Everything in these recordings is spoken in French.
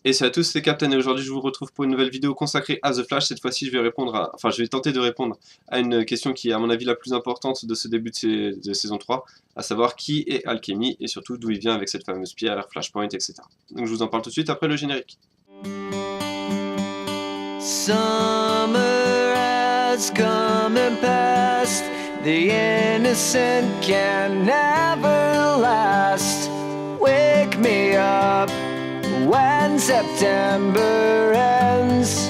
Et salut à tous, c'est Captain et aujourd'hui je vous retrouve pour une nouvelle vidéo consacrée à The Flash. Cette fois-ci je vais je vais tenter de répondre à une question qui est à mon avis la plus importante de ce début de saison 3, à savoir qui est Alchemy et surtout d'où il vient avec cette fameuse pierre, Flashpoint, etc. Donc je vous en parle tout de suite après le générique. Summer has come and passed. The innocent can never last. Wake me up when September ends.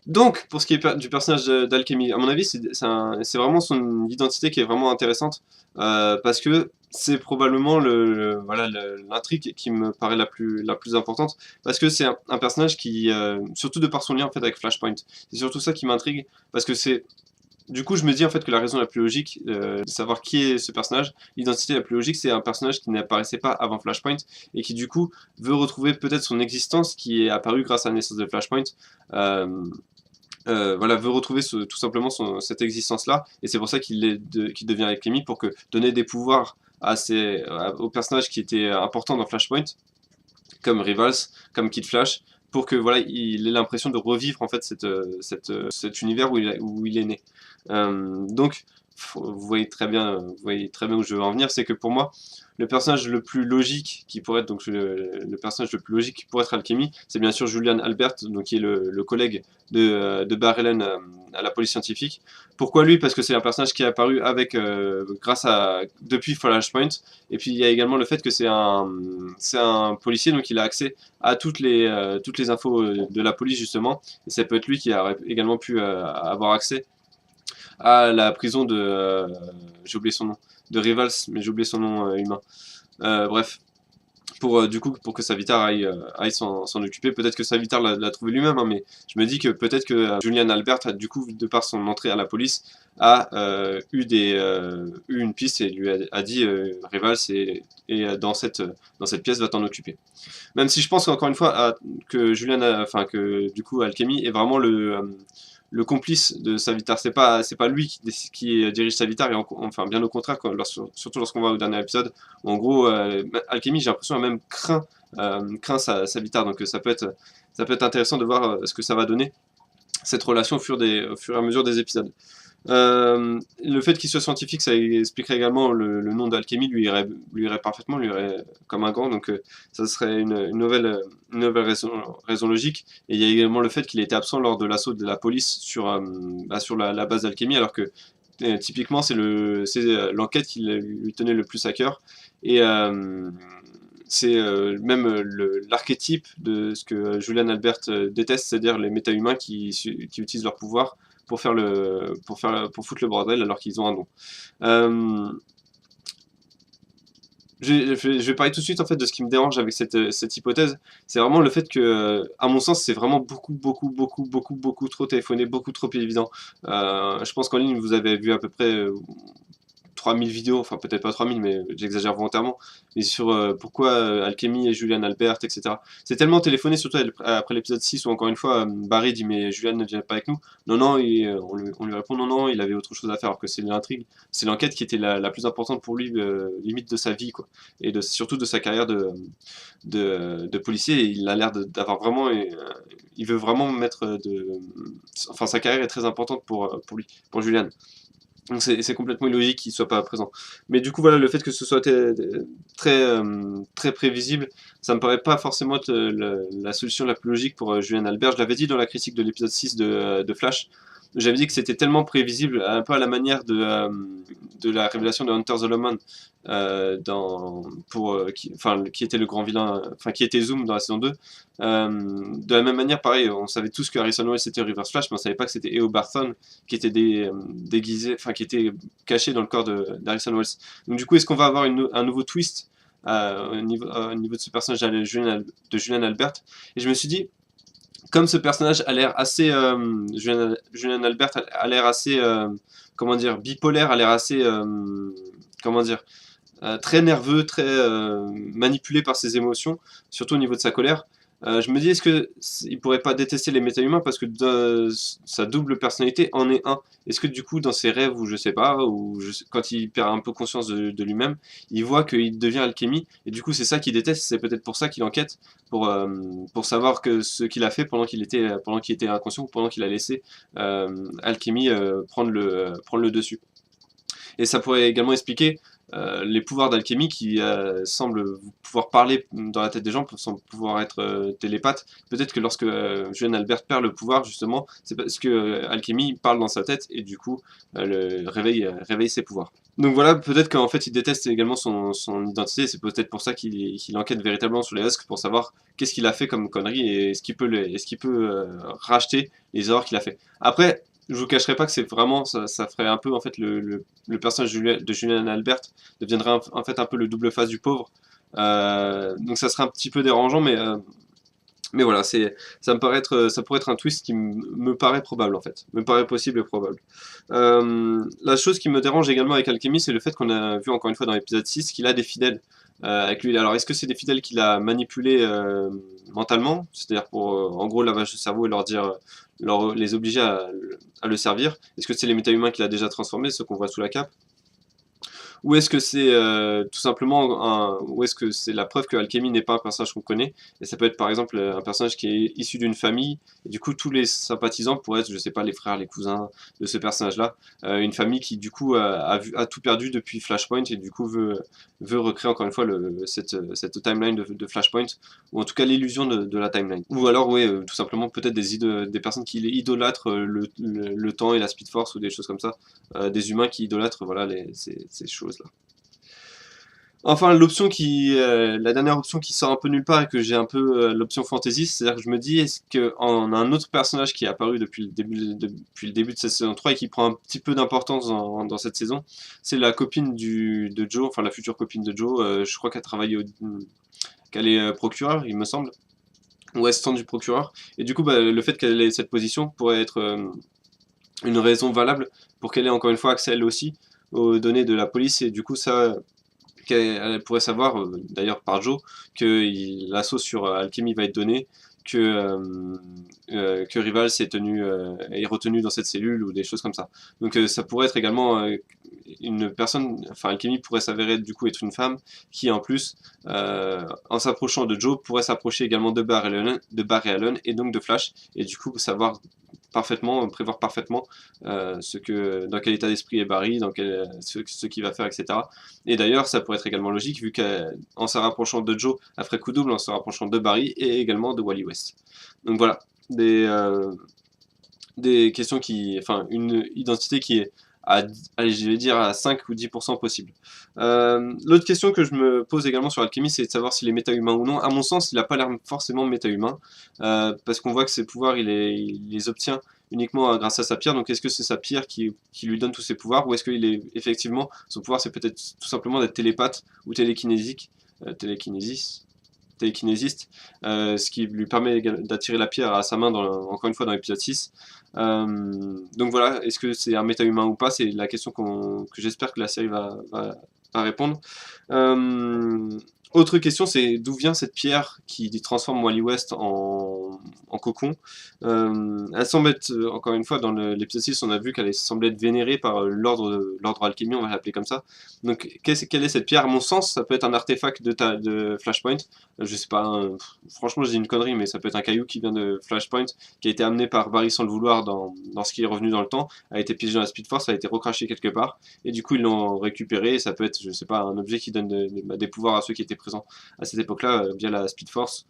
Donc, pour ce qui est du personnage d'Alchemy, à mon avis, c'est vraiment son identité qui est vraiment intéressante, parce que c'est probablement voilà, l'intrigue qui me paraît la plus importante, parce que c'est un personnage qui, surtout de par son lien en fait, avec Flashpoint, c'est surtout ça qui m'intrigue, parce que c'est... Du coup, je me dis en fait que la raison la plus logique de savoir qui est ce personnage, l'identité la plus logique, c'est un personnage qui n'apparaissait pas avant Flashpoint et qui du coup veut retrouver peut-être son existence qui est apparue grâce à la naissance de Flashpoint. Euh, voilà, veut retrouver tout simplement cette existence-là, et c'est pour ça qu'il devient Alchemy, pour donner des pouvoirs aux personnages qui étaient importants dans Flashpoint, comme Rivals, comme Kid Flash, pour que voilà, il ait l'impression de revivre en fait cet univers où il est né. Donc, vous voyez très bien où je veux en venir, c'est que pour moi, le personnage le plus logique qui pourrait être donc le personnage le plus logique qui pourrait être Alchemy, c'est bien sûr Julian Albert, donc qui est le collègue de Barry Allen à la police scientifique. Pourquoi lui? Parce que c'est un personnage qui est apparu depuis Flashpoint, et puis il y a également le fait que c'est un policier, donc il a accès à toutes les infos de la police justement, et ça peut être lui qui a également pu avoir accès à la prison j'ai oublié son nom, de Rivals, mais j'ai oublié son nom humain. Bref, du coup, pour que Savitar aille s'en occuper. Peut-être que Savitar l'a trouvé lui-même, hein, mais je me dis que peut-être que Julian Albert, du coup, de par son entrée à la police, a eu une piste et lui a dit Rivals dans cette pièce va t'en occuper. Même si je pense encore une fois que du coup Alchemy est vraiment le complice de Savitar. C'est pas lui qui dirige Savitar, et enfin bien au contraire, surtout lorsqu'on va au dernier épisode, où en gros Alchemy, j'ai l'impression, a même craint Savitar, donc ça peut être intéressant de voir ce que ça va donner, cette relation au fur et à mesure des épisodes. Le fait qu'il soit scientifique, ça expliquerait également le nom d'Alchemy, lui irait parfaitement, lui irait comme un gant, donc ça serait une nouvelle raison logique. Et il y a également le fait qu'il était absent lors de l'assaut de la police sur la base d'Alchemy, alors que typiquement c'est l'enquête qui lui tenait le plus à cœur. Et c'est même l'archétype de ce que Julian Albert déteste, c'est-à-dire les méta-humains qui utilisent leur pouvoir pour foutre le bordel alors qu'ils ont un don. Je vais parler tout de suite en fait de ce qui me dérange avec cette hypothèse. C'est vraiment le fait que, à mon sens, c'est vraiment beaucoup trop téléphoné, beaucoup trop évident. Je pense qu'en ligne, vous avez vu à peu près 3000 vidéos, enfin peut-être pas 3000, mais j'exagère volontairement, mais sur pourquoi Alchemy et Julian Albert, etc. C'est tellement téléphoné, surtout après l'épisode 6, où encore une fois, Barry dit mais Julian ne vient pas avec nous. Non, non, on lui répond non, non, il avait autre chose à faire, alors que c'est l'intrigue, c'est l'enquête qui était la plus importante pour lui, limite de sa vie, quoi, et surtout de sa carrière de policier, et il a l'air d'avoir vraiment... il veut vraiment Enfin, sa carrière est très importante pour lui, pour Julian. Donc c'est complètement illogique qu'il soit pas présent. Mais du coup, voilà, le fait que ce soit très prévisible, ça me paraît pas forcément être la solution la plus logique pour Julian Albert. Je l'avais dit dans la critique de l'épisode 6 de Flash. J'avais dit que c'était tellement prévisible, un peu à la manière de la révélation de Hunter Zolomon, qui était le grand vilain, enfin qui était Zoom dans la saison 2. De la même manière, pareil, on savait tous que Harrison Wells était Reverse Flash, mais on savait pas que c'était Eo Barthon qui était déguisé, enfin qui était caché dans le corps d'Harrison Wells. Donc du coup, est-ce qu'on va avoir un nouveau twist au niveau de ce personnage de Julian Albert? Et je me suis dit, comme ce personnage a l'air assez... Julian Albert a l'air assez... comment dire? Bipolaire, a l'air assez... comment dire? Très nerveux, très manipulé par ses émotions, surtout au niveau de sa colère. Je me dis, est-ce que il pourrait pas détester les méta-humains parce que sa double personnalité en est un? Est-ce que du coup, dans ses rêves, ou je sais pas, quand il perd un peu conscience de lui-même, il voit qu'il devient alchimie, et du coup, c'est ça qu'il déteste, c'est peut-être pour ça qu'il enquête, pour savoir que ce qu'il a fait pendant qu'il était inconscient, ou pendant qu'il a laissé alchimie prendre le dessus. Et ça pourrait également expliquer les pouvoirs d'alchimie qui semblent pouvoir parler dans la tête des gens, semblent pouvoir être télépathes. Peut-être que lorsque Julian Albert perd le pouvoir, justement, c'est parce que alchimie parle dans sa tête et du coup réveille ses pouvoirs. Donc voilà, peut-être qu'en fait il déteste également son identité, c'est peut-être pour ça qu'il enquête véritablement sur les Husks pour savoir qu'est-ce qu'il a fait comme connerie et est-ce qu'il peut racheter les erreurs qu'il a fait. Après, je vous cacherai pas que c'est vraiment, ça ferait un peu en fait le personnage de Julian Albert deviendrait en fait un peu le double face du pauvre. Donc ça serait un petit peu dérangeant, mais voilà, ça pourrait être un twist qui me paraît probable en fait, me paraît possible et probable. La chose qui me dérange également avec Alchemy, c'est le fait qu'on a vu encore une fois dans l'épisode 6 qu'il a des fidèles avec lui. Alors est-ce que c'est des fidèles qu'il a manipulés mentalement, c'est-à-dire pour en gros lavage de cerveau et leur dire, les obliger à le servir? Est-ce que c'est les méta-humains qu'il a déjà transformés, ceux qu'on voit sous la cape? Ou est-ce que c'est tout simplement ou est-ce que c'est la preuve que Alchemy n'est pas un personnage qu'on connaît? Et ça peut être par exemple un personnage qui est issu d'une famille, et du coup tous les sympathisants pourraient être, je sais pas, les frères, les cousins de ce personnage-là. Une famille qui du coup a tout perdu depuis Flashpoint et du coup veut recréer encore une fois cette timeline de Flashpoint, ou en tout cas l'illusion de la timeline. Ou alors, ouais, tout simplement peut-être des personnes qui idolâtrent le temps et la Speed Force ou des choses comme ça. Des humains qui idolâtrent voilà, ces choses-là. Enfin, la dernière option qui sort un peu nulle part et que j'ai un peu l'option fantasy, c'est-à-dire que je me dis, est-ce qu'on a un autre personnage qui est apparu depuis le début de cette saison 3 et qui prend un petit peu d'importance dans cette saison, c'est la copine de Joe, enfin la future copine de Joe, je crois qu'elle est procureure, il me semble, ou assistante du procureur, et du coup, bah, le fait qu'elle ait cette position pourrait être une raison valable pour qu'elle ait encore une fois accès elle aussi aux données de la police, et du coup ça qu'elle pourrait savoir, d'ailleurs par Joe, que l'assaut sur Alchemy va être donné, que Rival est retenu dans cette cellule ou des choses comme ça. Donc ça pourrait être également une personne, enfin Alchemy pourrait s'avérer du coup être une femme qui en plus, en s'approchant de Joe, pourrait s'approcher également de Barry Allen et donc de Flash, et du coup prévoir parfaitement dans quel état d'esprit est Barry, ce qu'il va faire, etc. Et d'ailleurs, ça pourrait être également logique, vu qu'en se rapprochant de Joe, elle ferait coup double en se rapprochant de Barry et également de Wally West. Donc voilà, des questions enfin, une identité qui est allez, je vais dire à 5 ou 10% possible. L'autre question que je me pose également sur Alchemy, c'est de savoir s'il est méta-humain ou non. À mon sens, il n'a pas l'air forcément méta-humain, parce qu'on voit que ses pouvoirs, il les obtient uniquement grâce à sa pierre. Donc est-ce que c'est sa pierre qui lui donne tous ses pouvoirs, ou est-ce qu'il est effectivement, son pouvoir c'est peut-être tout simplement d'être télépathe ou télékinésiste, ce qui lui permet d'attirer la pierre à sa main, encore une fois dans l'épisode 6. Donc voilà, est-ce que c'est un méta-humain ou pas? C'est la question que j'espère que la série va répondre. Autre question, c'est d'où vient cette pierre qui transforme Wally West en cocon? Elle semble être, encore une fois, dans l'épisode 6, on a vu qu'elle semble être vénérée par l'ordre Alchemy, on va l'appeler comme ça. Donc, quelle est cette pierre? À mon sens, ça peut être un artefact de Flashpoint. Je sais pas, franchement, je dis une connerie, mais ça peut être un caillou qui vient de Flashpoint, qui a été amené par Barry sans le vouloir dans ce qui est revenu dans le temps, a été piégé dans la Speed Force, a été recraché quelque part, et du coup, ils l'ont récupéré, et ça peut être, je sais pas, un objet qui donne des pouvoirs à ceux qui étaient présents à cette époque-là, via la Speed Force,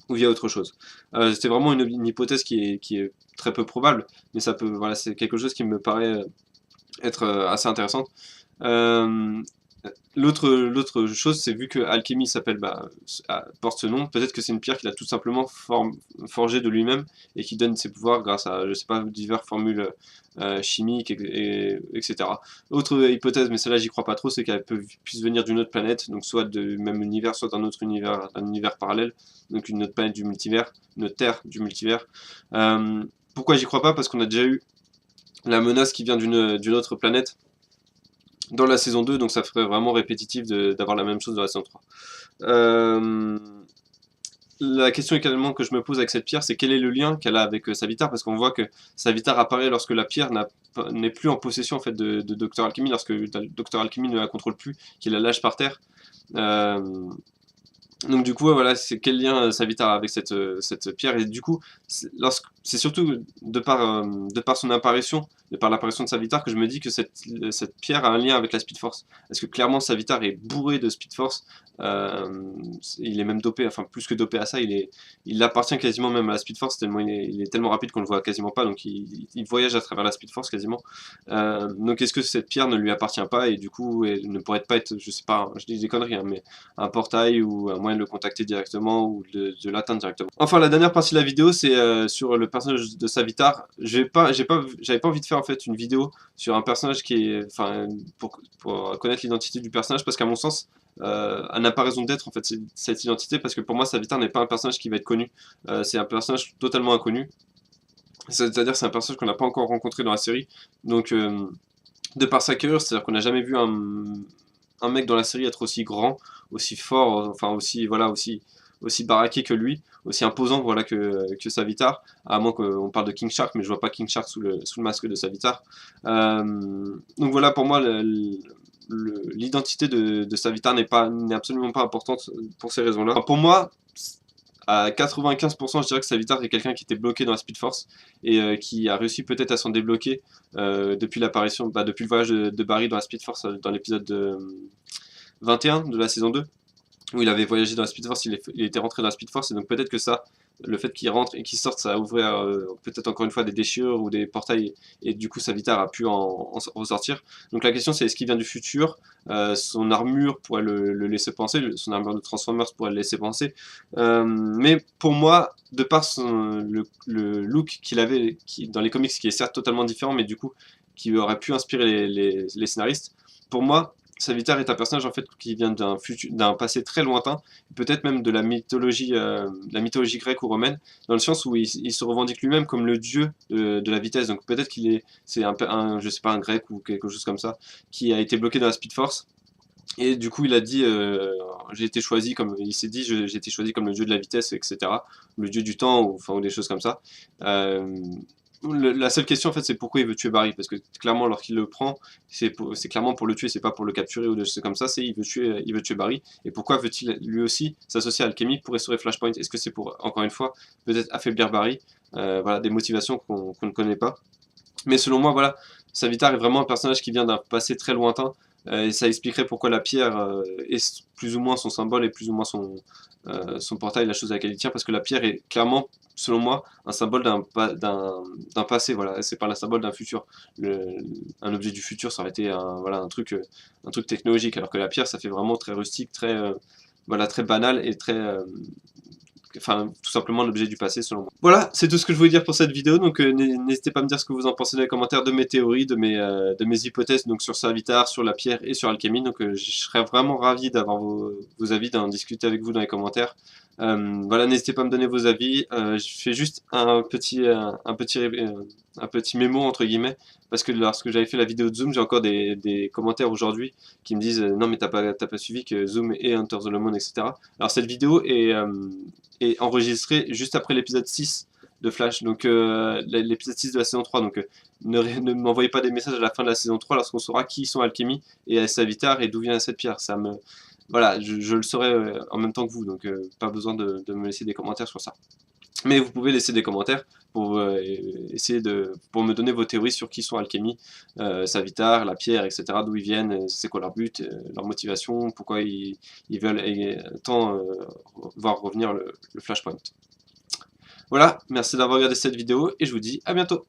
ou via autre chose. C'est vraiment une hypothèse qui est très peu probable, mais voilà, c'est quelque chose qui me paraît être assez intéressante. L'autre chose, c'est vu que Alchemy porte ce nom, peut-être que c'est une pierre qu'il a tout simplement forgée de lui-même et qui donne ses pouvoirs grâce à, je sais pas, diverses formules chimiques, etc. Autre hypothèse, mais celle-là j'y crois pas trop, c'est qu'elle puisse venir d'une autre planète, donc soit du même univers, soit d'un autre univers, d'un univers parallèle, donc une autre planète du multivers, une autre terre du multivers. Pourquoi j'y crois pas? Parce qu'on a déjà eu la menace qui vient d'une autre planète dans la saison 2, donc ça ferait vraiment répétitif d'avoir la même chose dans la saison 3. la question également que je me pose avec cette pierre, c'est quel est le lien qu'elle a avec Savitar, parce qu'on voit que Savitar apparaît lorsque la pierre n'est plus en possession en fait de Dr Alchemy, lorsque Dr Alchemy ne la contrôle plus, qu'il la lâche par terre. Euh, donc du coup, ouais, voilà, c'est quel lien Savitar a avec cette pierre, et du coup, c'est surtout de par son apparition, de par l'apparition de Savitar, que je me dis que cette pierre a un lien avec la Speed Force. Parce que clairement, Savitar est bourré de Speed Force, il est même dopé, enfin plus que dopé à ça, il appartient quasiment même à la Speed Force, tellement il est tellement rapide qu'on le voit quasiment pas, donc il voyage à travers la Speed Force quasiment. Donc est-ce que cette pierre ne lui appartient pas, et du coup, elle ne pourrait pas être, je sais pas, je dis des conneries, hein, mais un portail ou un moyen de le contacter directement ou de l'atteindre directement. Enfin, la dernière partie de la vidéo, c'est sur le personnage de Savitar. J'avais pas envie de faire en fait une vidéo sur un personnage qui est, enfin, pour connaître l'identité du personnage, parce qu'à mon sens, elle n'a pas raison d'être en fait cette identité, parce que pour moi, Savitar n'est pas un personnage qui va être connu. C'est un personnage totalement inconnu. C'est-à-dire, c'est un personnage qu'on n'a pas encore rencontré dans la série. Donc, de par sa carrure, c'est-à-dire qu'on n'a jamais vu un mec dans la série être aussi grand, aussi fort, enfin aussi voilà, aussi baraqué que lui, aussi imposant voilà que Savitar, à moins qu'on parle de King Shark, mais je vois pas King Shark sous le masque de Savitar. Donc voilà, pour moi l'identité de Savitar n'est absolument pas importante pour ces raisons-là. Enfin, pour moi, à 95%, je dirais que Savitar est quelqu'un qui était bloqué dans la Speed Force et qui a réussi peut-être à s'en débloquer depuis l'apparition, depuis le voyage de Barry dans la Speed Force dans l'épisode 21 de la saison 2, où il avait voyagé dans la Speed Force, il était rentré dans la Speed Force, et donc peut-être que ça, le fait qu'il rentre et qu'il sorte, ça a ouvert peut-être encore une fois des déchirures ou des portails, et du coup Savitar a pu en ressortir. Donc la question c'est, est-ce qu'il vient du futur? Son armure pourrait le laisser penser, son armure de Transformers pourrait le laisser penser, mais pour moi, de par le look qu'il avait dans les comics, qui est certes totalement différent, mais du coup qui aurait pu inspirer les scénaristes, pour moi Savitar est un personnage en fait qui vient d'un passé très lointain, peut-être même de la mythologie grecque ou romaine, dans le sens où il se revendique lui-même comme le dieu de la vitesse. Donc peut-être c'est je sais pas, un grec ou quelque chose comme ça, qui a été bloqué dans la Speed Force. Et du coup, il a dit, j'ai été choisi comme, il s'est dit, j'ai été choisi comme le dieu de la vitesse, etc. Le dieu du temps, ou des choses comme ça. Euh, la seule question en fait, c'est pourquoi il veut tuer Barry, parce que clairement lorsqu'il le prend, c'est clairement pour le tuer, c'est pas pour le capturer ou des choses comme ça, c'est il veut tuer Barry. Et pourquoi veut-il lui aussi s'associer à Alchemy pour restaurer Flashpoint? Est-ce que c'est pour, encore une fois, peut-être affaiblir Barry? Voilà, des motivations qu'on ne connaît pas. Mais selon moi, voilà, Savitar est vraiment un personnage qui vient d'un passé très lointain, et ça expliquerait pourquoi la pierre est plus ou moins son symbole et plus ou moins son portail, la chose à laquelle il tient, parce que la pierre est clairement, selon moi, un symbole d'un passé, voilà, c'est pas un symbole d'un futur. Un objet du futur, ça aurait été voilà, un truc technologique, alors que la pierre, ça fait vraiment très rustique, voilà, très banal et très, enfin, tout simplement l'objet du passé selon moi. Voilà, c'est tout ce que je voulais dire pour cette vidéo, donc n'hésitez pas à me dire ce que vous en pensez dans les commentaires, de mes théories, de mes hypothèses, donc sur Savitar, sur la pierre et sur Alchemy, donc je serais vraiment ravi d'avoir vos avis, d'en discuter avec vous dans les commentaires. Voilà, n'hésitez pas à me donner vos avis, je fais juste un petit mémo entre guillemets, parce que lorsque j'avais fait la vidéo de Zoom, j'ai encore des commentaires aujourd'hui qui me disent non mais t'as pas suivi que Zoom est Hunter the Moon, etc. Alors cette vidéo est enregistré juste après l'épisode 6 de Flash, donc l'épisode 6 de la saison 3, donc ne m'envoyez pas des messages à la fin de la saison 3 lorsqu'on saura qui sont Alchemy et Savitar et d'où vient cette pierre. Voilà, je le saurai en même temps que vous, donc pas besoin de me laisser des commentaires sur ça. Mais vous pouvez laisser des commentaires pour pour me donner vos théories sur qui sont Alchemy, Savitar, la pierre, etc. D'où ils viennent, c'est quoi leur but, leur motivation, pourquoi ils veulent tant voir revenir le Flashpoint. Voilà, merci d'avoir regardé cette vidéo et je vous dis à bientôt.